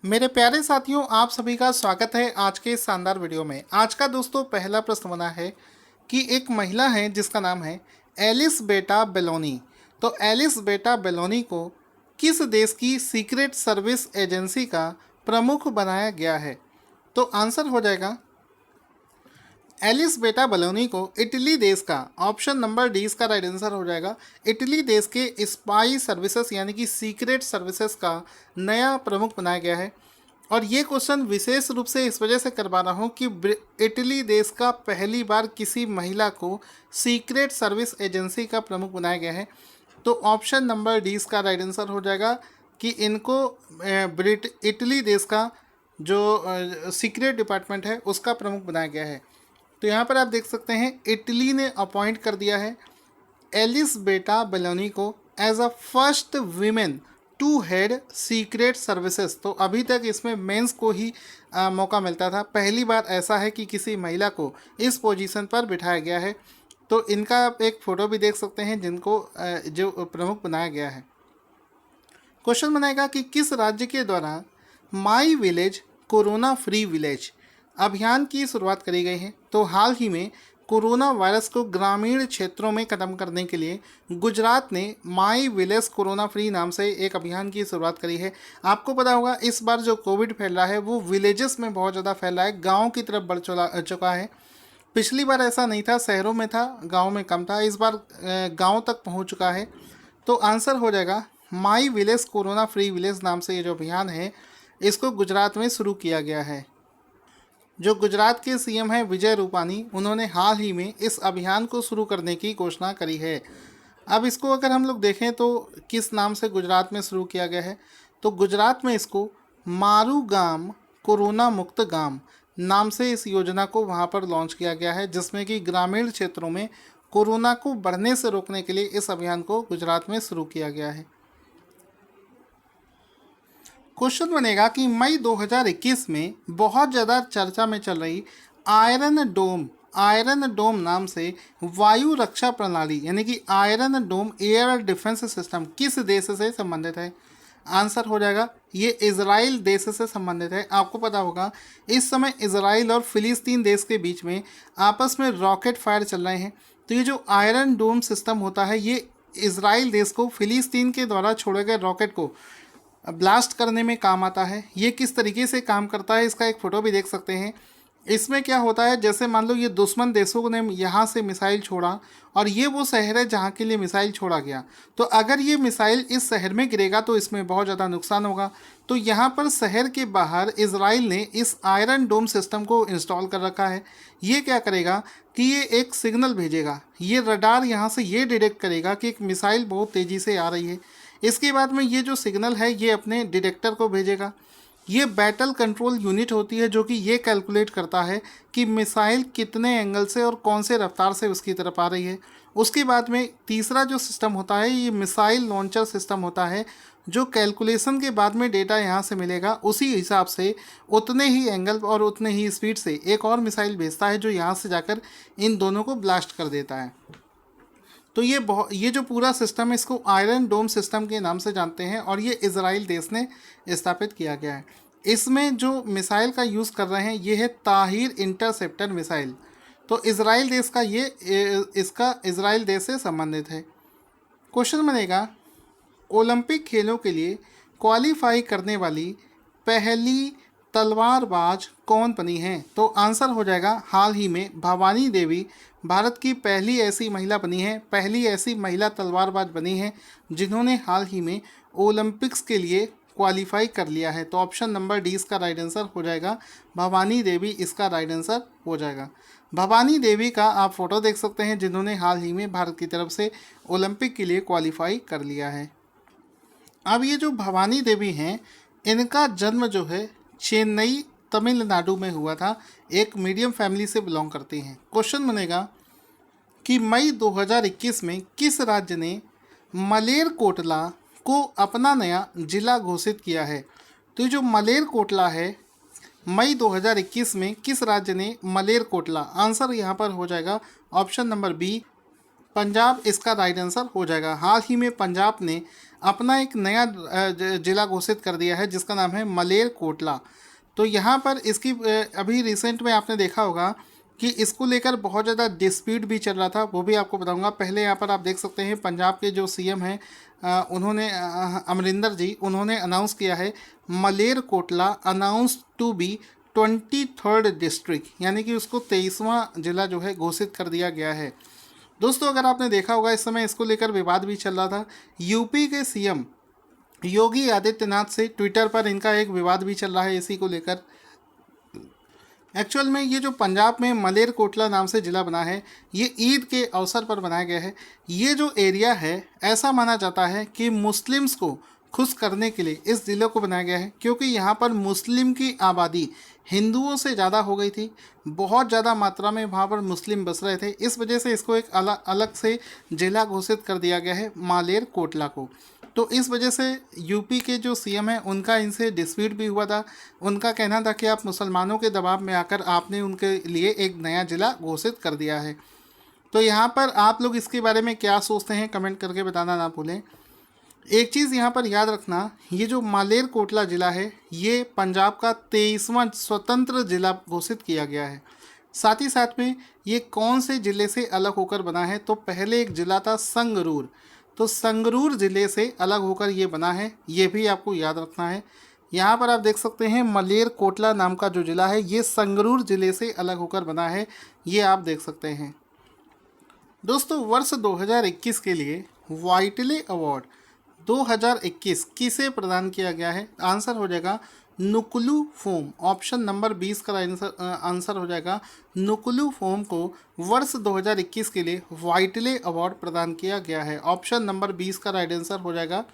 मेरे प्यारे साथियों, आप सभी का स्वागत है आज के इस शानदार वीडियो में। आज का दोस्तों पहला प्रश्न बना है कि एक महिला है जिसका नाम है एलिस बेटा बेलोनी। तो एलिस बेटा बेलोनी को किस देश की सीक्रेट सर्विस एजेंसी का प्रमुख बनाया गया है? तो आंसर हो जाएगा एलिस बेटा बलोनी को इटली देश का, ऑप्शन नंबर डी इसका राइट आंसर हो जाएगा। इटली देश के स्पाई सर्विसेज यानी कि सीक्रेट सर्विसेज का नया प्रमुख बनाया गया है। और ये क्वेश्चन विशेष रूप से इस वजह से करवा रहा हूँ कि इटली देश का पहली बार किसी महिला को सीक्रेट सर्विस एजेंसी का प्रमुख बनाया गया है। तो ऑप्शन नंबर डी इसका राइट आंसर हो जाएगा कि इनको इटली देश का जो सीक्रेट डिपार्टमेंट है उसका प्रमुख बनाया गया है। तो यहाँ पर आप देख सकते हैं इटली ने अपॉइंट कर दिया है एलिस बेटा बेलोनी को as a first women to head secret services. तो अभी तक इसमें मेंस को ही मौका मिलता था, पहली बार ऐसा है कि किसी महिला को इस पोजीशन पर बिठाया गया है। तो इनका आप एक फ़ोटो भी देख सकते हैं जिनको जो प्रमुख बनाया गया है। क्वेश्चन बनाएगा कि किस राज्य के द्वारा my village corona free village अभियान की शुरुआत करी गई है? तो हाल ही में कोरोना वायरस को ग्रामीण क्षेत्रों में ख़त्म करने के लिए गुजरात ने माई विलेज कोरोना फ्री नाम से एक अभियान की शुरुआत करी है। आपको पता होगा इस बार जो कोविड फैल रहा है वो विलेजेस में बहुत ज़्यादा फैल रहा है, गाँव की तरफ बढ़ चुका है। पिछली बार ऐसा नहीं था, शहरों में था, गाँव में कम था, इस बार गाँव तक पहुँच चुका है। तो आंसर हो जाएगा my village corona free village नाम से ये जो अभियान है इसको गुजरात में शुरू किया गया है। जो गुजरात के सीएम हैं विजय रूपानी, उन्होंने हाल ही में इस अभियान को शुरू करने की घोषणा करी है। अब इसको अगर हम लोग देखें तो किस नाम से गुजरात में शुरू किया गया है, तो गुजरात में इसको मारू गाम कोरोना मुक्त गाम नाम से इस योजना को वहाँ पर लॉन्च किया गया है, जिसमें कि ग्रामीण क्षेत्रों में कोरोना को बढ़ने से रोकने के लिए इस अभियान को गुजरात में शुरू किया गया है। क्वेश्चन बनेगा कि मई 2021 में बहुत ज़्यादा चर्चा में चल रही आयरन डोम नाम से वायु रक्षा प्रणाली यानी कि आयरन डोम एयर डिफेंस सिस्टम किस देश से संबंधित है? आंसर हो जाएगा ये इजराइल देश से संबंधित है। आपको पता होगा इस समय इजराइल और फिलिस्तीन देश के बीच में आपस में रॉकेट फायर चल रहे हैं। तो ये जो आयरन डोम सिस्टम होता है ये इजराइल देश को फिलिस्तीन के द्वारा छोड़े गए रॉकेट को ब्लास्ट करने में काम आता है। ये किस तरीके से काम करता है इसका एक फ़ोटो भी देख सकते हैं। इसमें क्या होता है, जैसे मान लो ये दुश्मन देशों ने यहाँ से मिसाइल छोड़ा और ये वो शहर है जहाँ के लिए मिसाइल छोड़ा गया, तो अगर ये मिसाइल इस शहर में गिरेगा तो इसमें बहुत ज़्यादा नुकसान होगा। तो यहाँ पर शहर के बाहर इजराइल ने इस आयरन डोम सिस्टम को इंस्टॉल कर रखा है। ये क्या करेगा कि ये एक सिग्नल भेजेगा, ये रडार यहाँ से ये डिटेक्ट करेगा कि एक मिसाइल बहुत तेज़ी से आ रही है। इसके बाद में ये जो सिग्नल है ये अपने डिटेक्टर को भेजेगा। ये बैटल कंट्रोल यूनिट होती है जो कि ये कैलकुलेट करता है कि मिसाइल कितने एंगल से और कौन से रफ्तार से उसकी तरफ आ रही है। उसके बाद में तीसरा जो सिस्टम होता है ये मिसाइल लॉन्चर सिस्टम होता है, जो कैलकुलेशन के बाद में डेटा यहाँ से मिलेगा, उसी हिसाब से उतने ही एंगल और उतने ही स्पीड से एक और मिसाइल भेजता है जो यहाँ से जाकर इन दोनों को ब्लास्ट कर देता है। तो ये जो पूरा सिस्टम है इसको आयरन डोम सिस्टम के नाम से जानते हैं और ये इजराइल देश ने स्थापित किया गया है। इसमें जो मिसाइल का यूज़ कर रहे हैं ये है ताहिर इंटरसेप्टर मिसाइल। तो इजराइल देश का इसका इजराइल देश से संबंधित है। क्वेश्चन बनेगा ओलंपिक खेलों के लिए क्वालिफाई करने वाली पहली तलवारबाज कौन बनी है? तो आंसर हो जाएगा हाल ही में भवानी देवी भारत की पहली ऐसी महिला बनी है, पहली ऐसी महिला तलवारबाज बनी है जिन्होंने हाल ही में ओलंपिक्स के लिए क्वालिफाई कर लिया है। तो ऑप्शन नंबर डी इसका राइट आंसर हो जाएगा, भवानी देवी इसका राइट आंसर हो जाएगा। भवानी देवी का आप फोटो देख सकते हैं जिन्होंने हाल ही में भारत की तरफ से ओलंपिक के लिए क्वालिफाई कर लिया है। अब ये जो भवानी देवी हैं इनका जन्म जो है चेन्नई तमिलनाडु में हुआ था, एक मीडियम फैमिली से बिलोंग करती हैं। क्वेश्चन बनेगा कि मई 2021 में किस राज्य ने मलेरकोटला को अपना नया जिला घोषित किया है? तो ये जो मलेरकोटला है मई 2021 में किस राज्य ने मलेरकोटला, आंसर यहाँ पर हो जाएगा ऑप्शन नंबर बी पंजाब इसका राइट आंसर हो जाएगा। हाल ही में पंजाब ने अपना एक नया जिला घोषित कर दिया है जिसका नाम है मलेरकोटला। तो यहाँ पर इसकी अभी रिसेंट में आपने देखा होगा कि इसको लेकर बहुत ज़्यादा डिस्प्यूट भी चल रहा था, वो भी आपको बताऊंगा। पहले यहाँ पर आप देख सकते हैं पंजाब के जो सीएम हैं उन्होंने अमरिंदर जी, उन्होंने अनाउंस किया है Malerkotla announce to be 23rd district, यानी कि उसको 23वां जिला जो है घोषित कर दिया गया है। दोस्तों अगर आपने देखा होगा इस समय इसको लेकर विवाद भी चल रहा था। यूपी के सीएम योगी आदित्यनाथ से ट्विटर पर इनका एक विवाद भी चल रहा है इसी को लेकर। एक्चुअल में ये जो पंजाब में मलेरकोटला नाम से ज़िला बना है, ये ईद के अवसर पर बनाया गया है। ये जो एरिया है ऐसा माना जाता है कि मुस्लिम्स को खुश करने के लिए इस ज़िले को बनाया गया है, क्योंकि यहाँ पर मुस्लिम की आबादी हिंदुओं से ज़्यादा हो गई थी। बहुत ज़्यादा मात्रा में वहाँ पर मुस्लिम बस रहे थे, इस वजह से इसको एक अलग से ज़िला घोषित कर दिया गया है मालेरकोटला को। तो इस वजह से यूपी के जो सीएम हैं उनका इनसे डिस्प्यूट भी हुआ था। उनका कहना था कि आप मुसलमानों के दबाव में आकर आपने उनके लिए एक नया ज़िला घोषित कर दिया है। तो यहाँ पर आप लोग इसके बारे में क्या सोचते हैं कमेंट करके बताना ना भूलें। एक चीज़ यहाँ पर याद रखना, ये जो मालेरकोटला ज़िला है ये पंजाब का 23वां स्वतंत्र ज़िला घोषित किया गया है। साथ ही साथ में ये कौन से ज़िले से अलग होकर बना है, तो पहले एक ज़िला था संगरूर, तो संगरूर ज़िले से अलग होकर ये बना है, ये भी आपको याद रखना है। यहाँ पर आप देख सकते हैं मलेरकोटला नाम का जो ज़िला है ये संगरूर ज़िले से अलग होकर बना है, ये आप देख सकते हैं। दोस्तों वर्ष 2021 के लिए वाइटले अवार्ड 2021 किसे प्रदान किया गया है? आंसर हो जाएगा नुकुलू फोम। ऑप्शन नंबर 20 का आंसर हो जाएगा नुकुलू फोम को वर्ष 2021 के लिए वाइटले अवार्ड प्रदान किया गया है। ऑप्शन नंबर 20 का राइट आंसर हो जाएगा।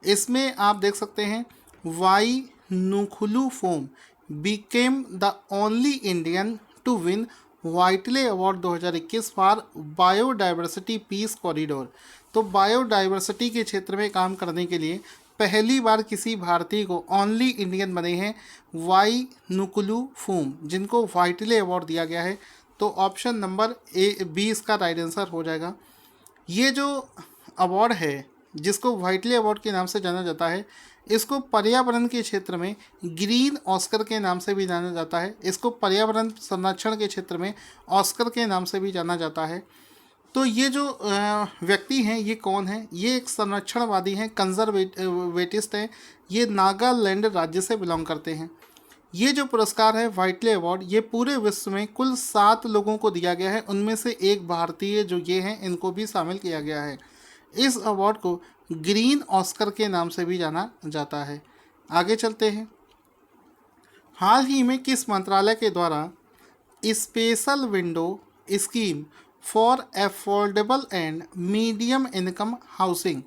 इसमें आप देख सकते हैं why Nuklu Phom became the only Indian to win Whitley award 2021 for biodiversity peace corridor. तो बायोडाइवर्सिटी के क्षेत्र में काम करने के लिए पहली बार किसी भारतीय को ओनली इंडियन बने हैं वाई नुकुलू फोम, जिनको वाइटले अवार्ड दिया गया है। तो ऑप्शन नंबर 20 का राइट आंसर हो जाएगा। ये जो अवार्ड है जिसको वाइटले अवार्ड के नाम से जाना जाता है, इसको पर्यावरण के क्षेत्र में ग्रीन ऑस्कर के नाम से भी जाना जाता है। इसको पर्यावरण संरक्षण के क्षेत्र में ऑस्कर के नाम से भी जाना जाता है। तो ये जो व्यक्ति हैं ये कौन है? ये एक संरक्षणवादी हैं, कंजर्वेटिस्ट हैं। ये नागालैंड राज्य से बिलोंग करते हैं। ये जो पुरस्कार है वाइटले अवार्ड, ये पूरे विश्व में कुल 7 लोगों को दिया गया है, उनमें से एक भारतीय जो ये हैं इनको भी शामिल किया गया है। इस अवार्ड को ग्रीन ऑस्कर के नाम से भी जाना जाता है। आगे चलते हैं। हाल ही में किस मंत्रालय के द्वारा special window scheme for affordable and medium income housing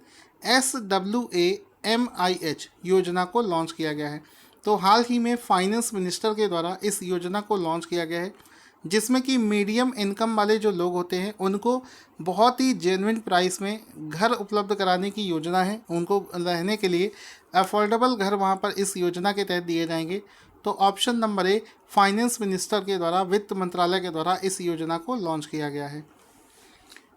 SWAMIH योजना को लॉन्च किया गया है? तो हाल ही में फाइनेंस मिनिस्टर के द्वारा इस योजना को लॉन्च किया गया है, जिसमें कि मीडियम इनकम वाले जो लोग होते हैं उनको बहुत ही जेन्युइन प्राइस में घर उपलब्ध कराने की योजना है। उनको रहने के लिए अफोर्डेबल घर वहाँ पर इस योजना के तहत दिए जाएंगे। तो option number A finance minister के द्वारा, वित्त मंत्रालय के द्वारा इस योजना को लॉन्च किया गया है।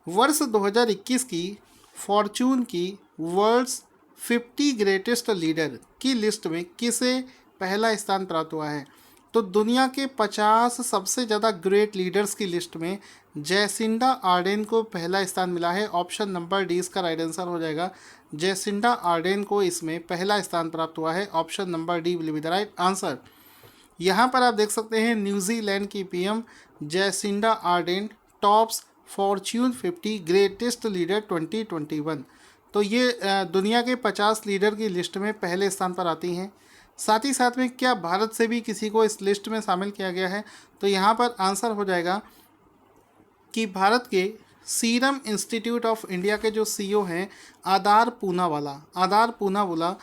वर्ष 2021 की फॉर्च्यून की वर्ल्ड्स 50 ग्रेटेस्ट लीडर की लिस्ट में किसे पहला स्थान प्राप्त हुआ है? तो दुनिया के 50 सबसे ज़्यादा ग्रेट लीडर्स की लिस्ट में जैसिंडा आर्डेन को पहला स्थान मिला है। ऑप्शन नंबर डी इसका राइट आंसर हो जाएगा। जैसिंडा आर्डेन को इसमें पहला स्थान प्राप्त हुआ है। Option number D will be the right answer. यहाँ पर आप देख सकते हैं न्यूजीलैंड की PM Jacinda Arden tops Fortune 50 greatest leader 2021। तो ये दुनिया के 50 लीडर की लिस्ट में पहले स्थान पर आती हैं। साथ ही साथ में क्या भारत से भी किसी को इस लिस्ट में शामिल किया गया है? तो यहाँ पर आंसर हो जाएगा कि भारत के सीरम इंस्टीट्यूट ऑफ इंडिया के जो सीईओ हैं आदार पूनावाला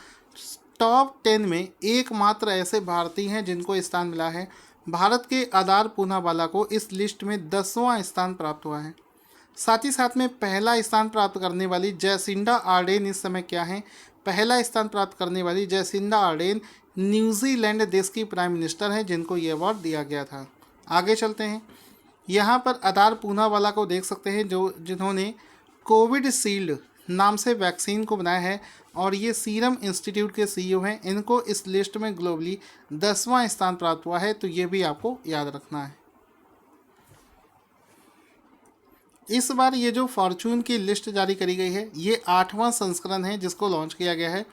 टॉप 10 में एकमात्र ऐसे भारतीय हैं जिनको स्थान मिला है। भारत के आदार पूनावाला को इस लिस्ट में 10वां स्थान प्राप्त हुआ है। साथ ही साथ में पहला स्थान प्राप्त करने वाली जैसिंडा आर्डेन इस समय क्या है? पहला स्थान प्राप्त करने वाली जैसिंडा आर्डेन न्यूजीलैंड देश की प्राइम मिनिस्टर हैं, जिनको ये अवार्ड दिया गया था। आगे चलते हैं। यहाँ पर आदार पूनावाला को देख सकते हैं जिन्होंने कोविड शील्ड नाम से वैक्सीन को बनाया है। और ये सीरम इंस्टीट्यूट के सीईओ हैं। इनको इस लिस्ट में ग्लोबली 10वां स्थान प्राप्त हुआ है, तो ये भी आपको याद रखना है। इस बार ये जो फॉर्चून की लिस्ट जारी करी गई है, ये 8वां संस्करण है जिसको लॉन्च किया गया है।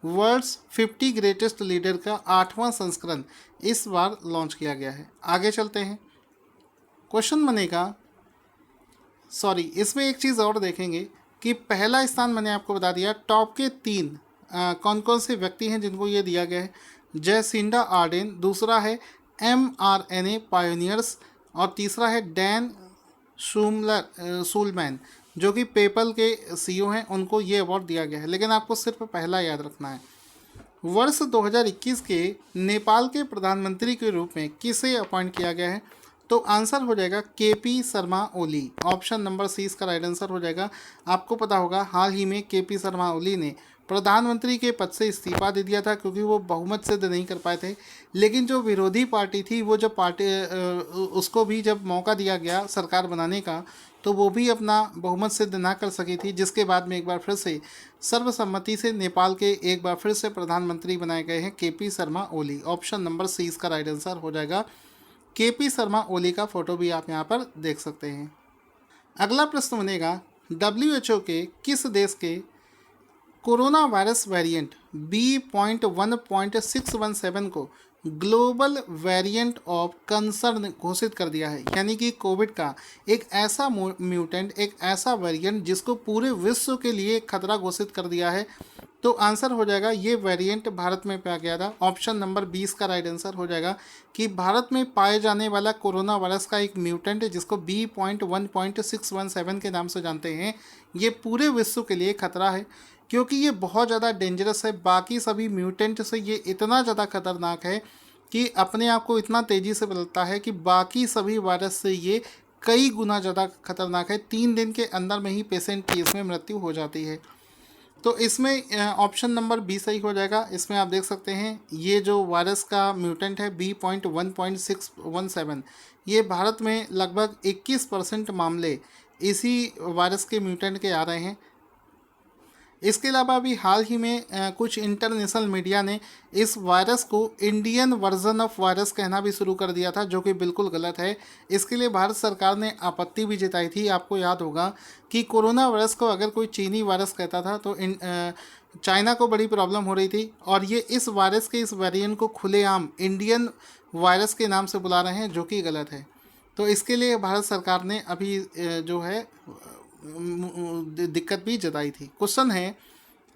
वर्ल्ड्स 50 ग्रेटेस्ट लीडर का 8वां संस्करण इस बार लॉन्च किया गया है। आगे चलते हैं। क्वेश्चन बनेगा, सॉरी, इसमें एक चीज़ और देखेंगे कि पहला स्थान मैंने आपको बता दिया। टॉप के 3 कौन कौन से व्यक्ति हैं जिनको ये दिया गया है। जैसिंडा आर्डेन, दूसरा है mRNA पायोनियर्स, और तीसरा है डैन सूलमैन जो कि पेपल के सीईओ हैं, उनको ये अवार्ड दिया गया है। लेकिन आपको सिर्फ पहला याद रखना है। वर्ष 2021 के नेपाल के प्रधानमंत्री के रूप में किसे अपॉइंट किया गया है, तो आंसर हो जाएगा KP Sharma Oli. Option number C इसका राइट आंसर हो जाएगा। आपको पता होगा हाल ही में केपी शर्मा ओली ने प्रधानमंत्री के पद से इस्तीफा दे दिया था क्योंकि वो बहुमत सिद्ध नहीं कर पाए थे। लेकिन जो विरोधी पार्टी थी वो जब उसको भी जब मौका दिया गया सरकार बनाने का, तो वो भी अपना बहुमत सिद्ध ना कर सकी थी, जिसके बाद में एक बार फिर से सर्वसम्मति से नेपाल के एक बार फिर से प्रधानमंत्री बनाए गए हैं KP Sharma Oli. Option number C इसका राइट आंसर हो जाएगा। केपी शर्मा ओली का फोटो भी आप यहाँ पर देख सकते हैं। अगला प्रश्न बनेगा, WHO के किस देश के कोरोना वायरस वेरिएंट B.1.617 को ग्लोबल वेरिएंट ऑफ कंसर्न घोषित कर दिया है। यानी कि कोविड का एक ऐसा म्यूटेंट, एक ऐसा वेरिएंट जिसको पूरे विश्व के लिए खतरा घोषित कर दिया है। तो आंसर हो जाएगा ये वेरिएंट भारत में पाया गया था। ऑप्शन नंबर 20 का राइट आंसर हो जाएगा कि भारत में पाए जाने वाला कोरोना वायरस का एक म्यूटेंट है जिसको B.1.617 के नाम से जानते हैं। ये पूरे विश्व के लिए खतरा है क्योंकि ये बहुत ज़्यादा डेंजरस है। बाकी सभी म्यूटेंट से ये इतना ज़्यादा खतरनाक है कि अपने आप को इतना तेज़ी से बदलता है कि बाकी सभी वायरस से ये कई गुना ज़्यादा खतरनाक है। 3 दिन के अंदर में ही पेशेंट की इसमें मृत्यु हो जाती है। तो इसमें ऑप्शन नंबर 20 सही हो जाएगा। इसमें आप देख सकते हैं ये जो वायरस का म्यूटेंट है B.1.617, ये भारत में लगभग 21% मामले इसी वायरस के म्यूटेंट के आ रहे हैं। इसके अलावा अभी हाल ही में कुछ इंटरनेशनल मीडिया ने इस वायरस को इंडियन वर्जन ऑफ वायरस कहना भी शुरू कर दिया था, जो कि बिल्कुल गलत है। इसके लिए भारत सरकार ने आपत्ति भी जताई थी। आपको याद होगा कि कोरोना वायरस को अगर कोई चीनी वायरस कहता था तो चाइना को बड़ी प्रॉब्लम हो रही थी, और ये इस वायरस के इस वेरिएंट को खुलेआम इंडियन वायरस के नाम से बुला रहे हैं, जो कि गलत है। तो इसके लिए भारत सरकार ने अभी जो है दिक्कत भी जताई थी। क्वेश्चन है,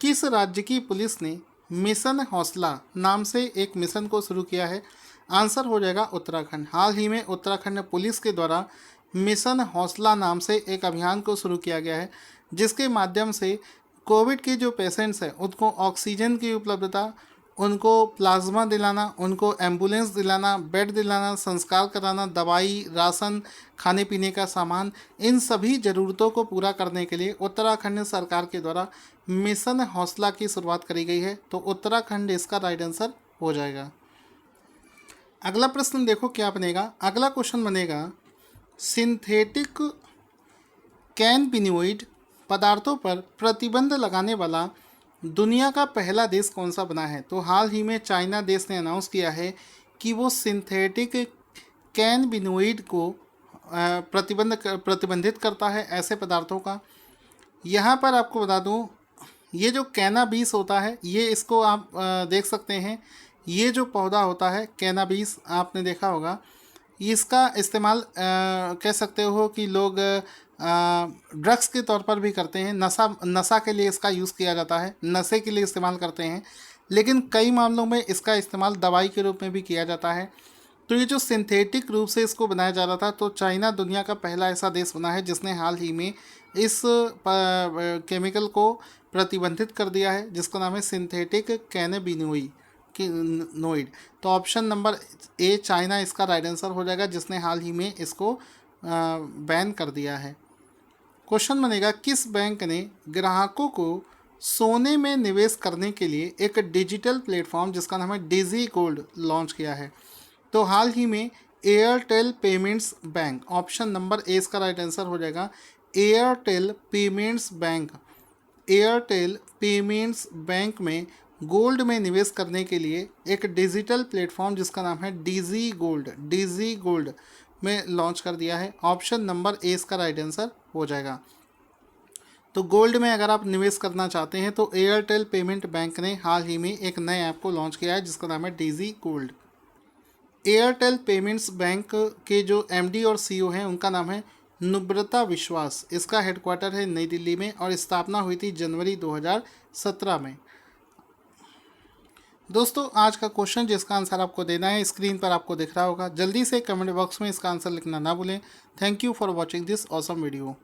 किस राज्य की पुलिस ने मिशन हौसला नाम से एक मिशन को शुरू किया है? आंसर हो जाएगा उत्तराखंड। हाल ही में उत्तराखंड पुलिस के द्वारा मिशन हौसला नाम से एक अभियान को शुरू किया गया है, जिसके माध्यम से कोविड के जो पेशेंट्स हैं उनको ऑक्सीजन की उपलब्धता, उनको प्लाज्मा दिलाना, उनको एम्बुलेंस दिलाना, बेड दिलाना, संस्कार कराना, दवाई, राशन, खाने पीने का सामान, इन सभी ज़रूरतों को पूरा करने के लिए उत्तराखंड सरकार के द्वारा मिशन हौसला की शुरुआत करी गई है। तो उत्तराखंड इसका राइट आंसर हो जाएगा। अगला प्रश्न देखो क्या बनेगा। अगला क्वेश्चन बनेगा, सिंथेटिक कैनबिनोइड पदार्थों पर प्रतिबंध लगाने वाला दुनिया का पहला देश कौन सा बना है? तो हाल ही में चाइना देश ने अनाउंस किया है कि वो सिंथेटिक कैनबिनोइड को प्रतिबंधित करता है ऐसे पदार्थों का। यहाँ पर आपको बता दूँ, ये जो कैनाबीस होता है, ये इसको आप देख सकते हैं। ये जो पौधा होता है कैनाबीस, आपने देखा होगा, इसका इस्तेमाल कह सकते हो कि लोग ड्रग्स के तौर पर भी करते हैं। नशा के लिए इसका यूज़ किया जाता है, नशे के लिए इस्तेमाल करते हैं। लेकिन कई मामलों में इसका इस्तेमाल दवाई के रूप में भी किया जाता है। तो ये जो सिंथेटिक रूप से इसको बनाया जा रहा था, तो चाइना दुनिया का पहला ऐसा देश बना है जिसने हाल ही में इस केमिकल को प्रतिबंधित कर दिया है, जिसका नाम है सिंथेटिक कैनाबिनोइड। तो ऑप्शन नंबर ए चाइना इसका राइट आंसर हो जाएगा, जिसने हाल ही में इसको बैन कर दिया है। क्वेश्चन बनेगा, किस बैंक ने ग्राहकों को सोने में निवेश करने के लिए एक डिजिटल प्लेटफॉर्म जिसका नाम है डिजी गोल्ड लॉन्च किया है? तो हाल ही में Airtel payments bank, option number A इसका राइट आंसर हो जाएगा। Airtel payments bank Airtel payments bank में गोल्ड में निवेश करने के लिए एक डिजिटल प्लेटफॉर्म जिसका नाम है डीजी गोल्ड में लॉन्च कर दिया है। ऑप्शन नंबर ए इसका राइट आंसर हो जाएगा। तो गोल्ड में अगर आप निवेश करना चाहते हैं तो एयरटेल पेमेंट बैंक ने हाल ही में एक नए ऐप को लॉन्च किया है जिसका नाम है DG gold. Airtel payments bank के जो एमडी और सीईओ हैं उनका नाम है नुब्रता विश्वास। इसका हेडक्वार्टर है नई दिल्ली में और स्थापना हुई थी जनवरी 2017 में। दोस्तों आज का क्वेश्चन जिसका आंसर आपको देना है स्क्रीन पर आपको दिख रहा होगा। जल्दी से कमेंट बॉक्स में इसका आंसर लिखना ना भूलें। Thank you for watching this awesome video.